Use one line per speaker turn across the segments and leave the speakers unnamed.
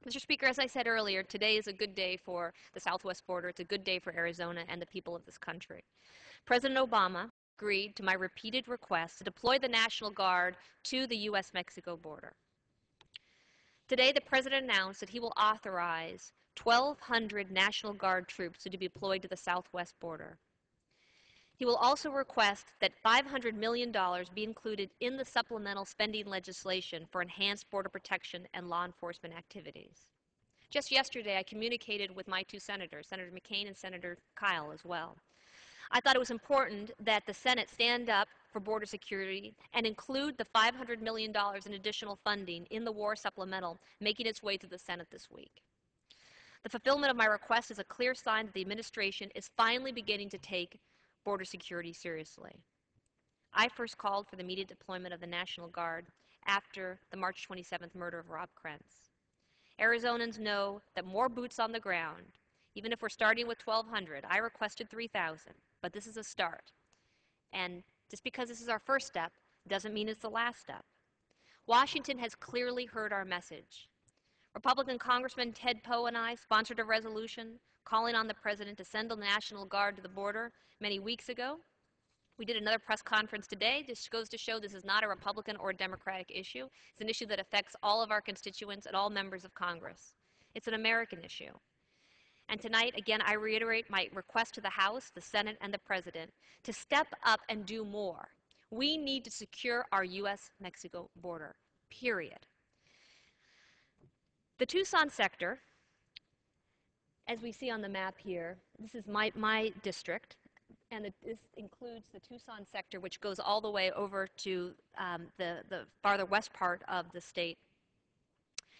Mr. Speaker, as I said earlier, today is a good day for the southwest border. It's a good day for Arizona and the people of this country. President Obama agreed to my repeated request to deploy the National Guard to the U.S. Mexico border. Today, the President announced that he will authorize 1,200 National Guard troops to be deployed to the southwest border. He will also request that $500 million be included in the supplemental spending legislation for enhanced border protection and law enforcement activities. Just yesterday, I communicated with my two senators, Senator McCain and Senator Kyle as well. I thought it was important that the Senate stand up for border security and include the $500 million in additional funding in the war supplemental making its way through the Senate this week. The fulfillment of my request is a clear sign that the administration is finally beginning to take border security seriously. I first called for the immediate deployment of the National Guard after the March 27th murder of Rob Krentz. Arizonans know that more boots on the ground, even if we're starting with 1,200, I requested 3,000, but this is a start. And just because this is our first step doesn't mean it's the last step. Washington has clearly heard our message. Republican Congressman Ted Poe and I sponsored a resolution calling on the President to send the National Guard to the border many weeks ago. We did another press conference today. This goes to show this is not a Republican or a Democratic issue. It's an issue that affects all of our constituents and all members of Congress. It's an American issue. And tonight, again, I reiterate my request to the House, the Senate, and the President to step up and do more. We need to secure our U.S. Mexico border, period. The Tucson sector, as we see on the map here, this is my district, and this includes the Tucson sector, which goes all the way over to the farther west part of the state,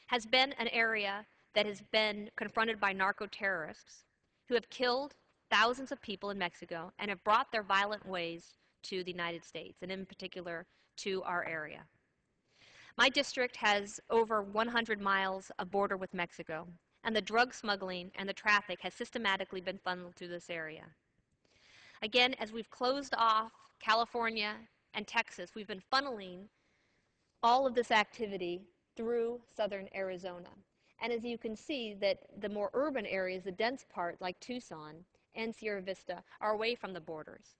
has been an area that has been confronted by narco-terrorists who have killed thousands of people in Mexico and have brought their violent ways to the United States, and in particular to our area. My district has over 100 miles of border with Mexico, and the drug smuggling and the traffic has systematically been funneled through this area. Again, as we've closed off California and Texas, we've been funneling all of this activity through southern Arizona. And as you can see, that the more urban areas, the dense part like Tucson and Sierra Vista, are away from the borders.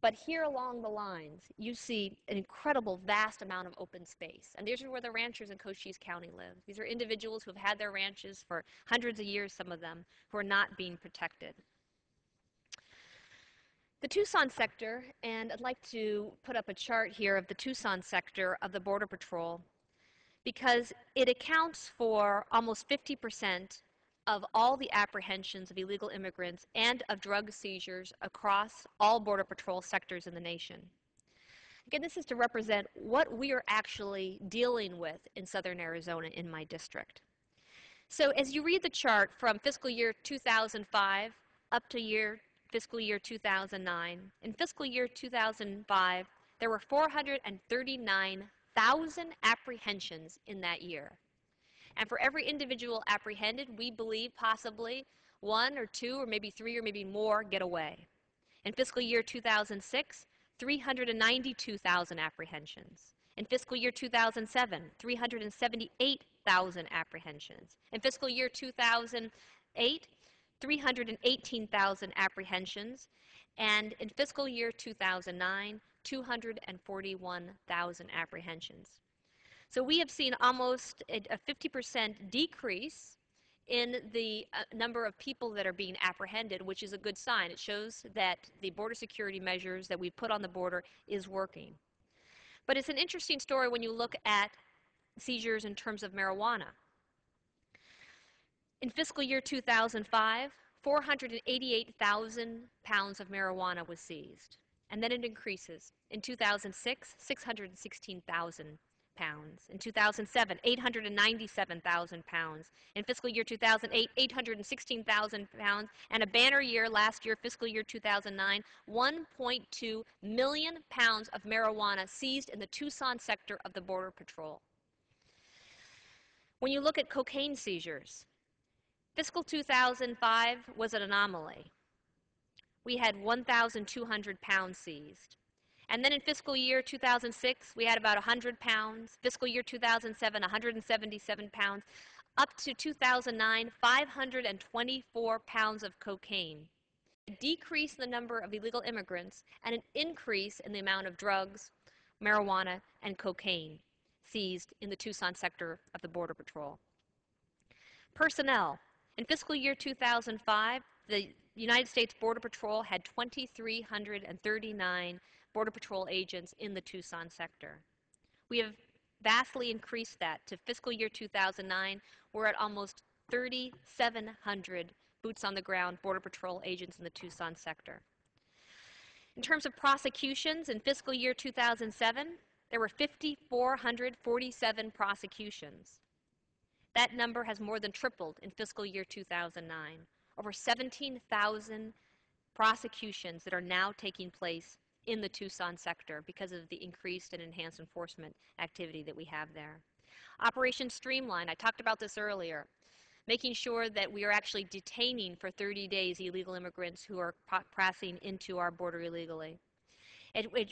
But here along the lines, you see an incredible, vast amount of open space. And these are where the ranchers in Cochise County live. These are individuals who have had their ranches for hundreds of years, some of them, who are not being protected. The Tucson sector, and I'd like to put up a chart here of the Tucson sector of the Border Patrol, because it accounts for almost 50% of all the apprehensions of illegal immigrants and of drug seizures across all Border Patrol sectors in the nation. Again, this is to represent what we are actually dealing with in southern Arizona in my district. So as you read the chart from fiscal year 2005 up to fiscal year 2009, in fiscal year 2005, there were 439,000 apprehensions in that year. And for every individual apprehended, we believe possibly one or two or maybe three or maybe more get away. In fiscal year 2006, 392,000 apprehensions. In fiscal year 2007, 378,000 apprehensions. In fiscal year 2008, 318,000 apprehensions. And in fiscal year 2009, 241,000 apprehensions. So we have seen almost a 50% decrease in the number of people that are being apprehended, which is a good sign. It shows that the border security measures that we put on the border is working. But it's an interesting story when you look at seizures in terms of marijuana. In fiscal year 2005, 488,000 pounds of marijuana was seized. And then it increases. In 2006, 616,000 pounds. In 2007, 897,000 pounds. In fiscal year 2008, 816,000 pounds. And a banner year last year, fiscal year 2009, 1.2 million pounds of marijuana seized in the Tucson sector of the Border Patrol. When you look at cocaine seizures, fiscal 2005 was an anomaly. We had 1,200 pounds seized. And then in fiscal year 2006, we had about 100 pounds. Fiscal year 2007, 177 pounds. Up to 2009, 524 pounds of cocaine. A decrease in the number of illegal immigrants and an increase in the amount of drugs, marijuana, and cocaine seized in the Tucson sector of the Border Patrol. Personnel. In fiscal year 2005, the United States Border Patrol had 2,339 Border Patrol agents in the Tucson sector. We have vastly increased that to fiscal year 2009. We're at almost 3,700 boots on the ground Border Patrol agents in the Tucson sector. In terms of prosecutions, in fiscal year 2007, there were 5,447 prosecutions. That number has more than tripled in fiscal year 2009. Over 17,000 prosecutions that are now taking place in the Tucson sector because of the increased and enhanced enforcement activity that we have there. Operation Streamline, I talked about this earlier, making sure that we are actually detaining for 30 days illegal immigrants who are passing into our border illegally.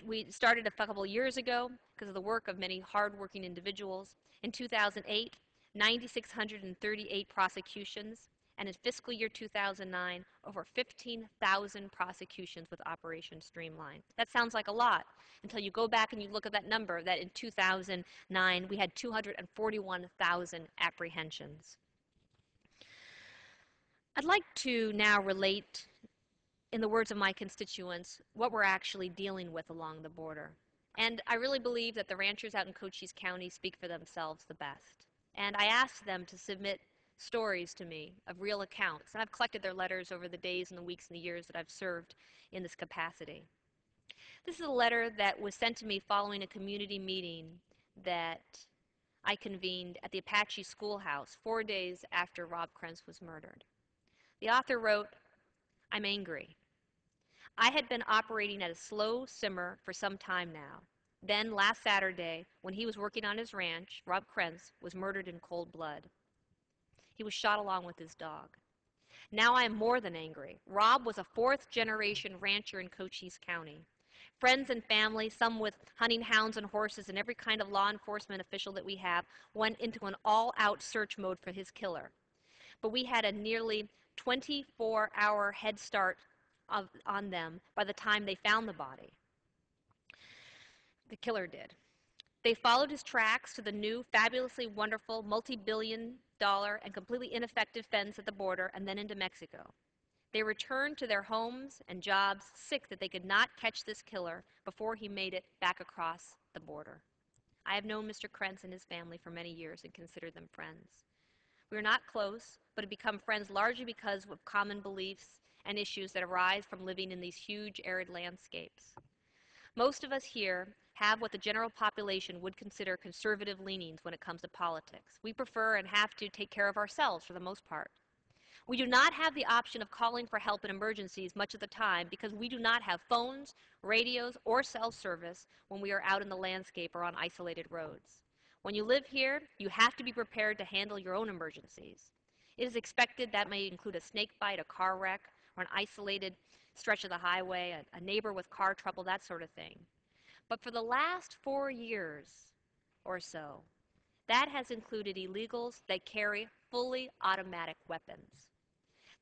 We started a couple of years ago because of the work of many hardworking individuals. In 2008, 9,638 prosecutions, and in fiscal year 2009, over 15,000 prosecutions with Operation Streamline. That sounds like a lot until you go back and you look at that number, that in 2009 we had 241,000 apprehensions. I'd like to now relate, in the words of my constituents, what we're actually dealing with along the border. And I really believe that the ranchers out in Cochise County speak for themselves the best. And I asked them to submit stories to me of real accounts. And I've collected their letters over the days and the weeks and the years that I've served in this capacity. This is a letter that was sent to me following a community meeting that I convened at the Apache Schoolhouse 4 days after Rob Krentz was murdered. The author wrote, "I'm angry. I had been operating at a slow simmer for some time now. Then, last Saturday, when he was working on his ranch, Rob Krentz was murdered in cold blood. He was shot along with his dog. Now I am more than angry. Rob was a fourth-generation rancher in Cochise County. Friends and family, some with hunting hounds and horses and every kind of law enforcement official that we have, went into an all-out search mode for his killer. But we had a nearly 24-hour head start on them by the time they found the body. The killer did. They followed his tracks to the new, fabulously wonderful, multi-billion-dollar and completely ineffective fence at the border and then into Mexico. They returned to their homes and jobs, sick that they could not catch this killer before he made it back across the border. I have known Mr. Krentz and his family for many years and consider them friends. We are not close, but have become friends largely because of common beliefs and issues that arise from living in these huge arid landscapes. Most of us here have what the general population would consider conservative leanings when it comes to politics. We prefer and have to take care of ourselves for the most part. We do not have the option of calling for help in emergencies much of the time because we do not have phones, radios, or cell service when we are out in the landscape or on isolated roads. When you live here, you have to be prepared to handle your own emergencies. It is expected that may include a snake bite, a car wreck, or an isolated stretch of the highway, a neighbor with car trouble, that sort of thing. But for the last 4 years or so, that has included illegals that carry fully automatic weapons.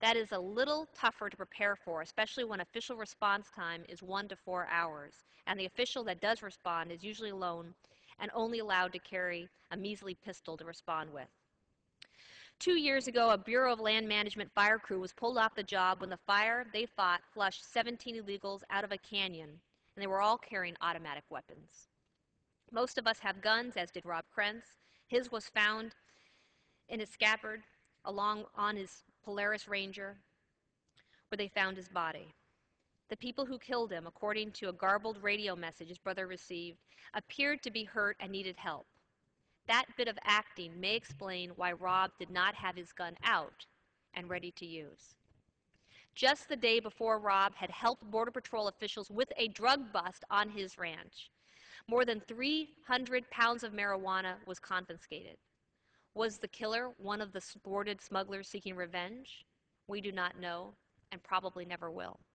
That is a little tougher to prepare for, especially when official response time is 1 to 4 hours, and the official that does respond is usually alone and only allowed to carry a measly pistol to respond with. 2 years ago, a Bureau of Land Management fire crew was pulled off the job when the fire they fought flushed 17 illegals out of a canyon, and they were all carrying automatic weapons. Most of us have guns, as did Rob Krentz. His was found in his scabbard along on his Polaris Ranger, where they found his body. The people who killed him, according to a garbled radio message his brother received, appeared to be hurt and needed help. That bit of acting may explain why Rob did not have his gun out and ready to use. Just the day before Rob had helped Border Patrol officials with a drug bust on his ranch. More than 300 pounds of marijuana was confiscated. Was the killer one of the thwarted smugglers seeking revenge? We do not know and probably never will.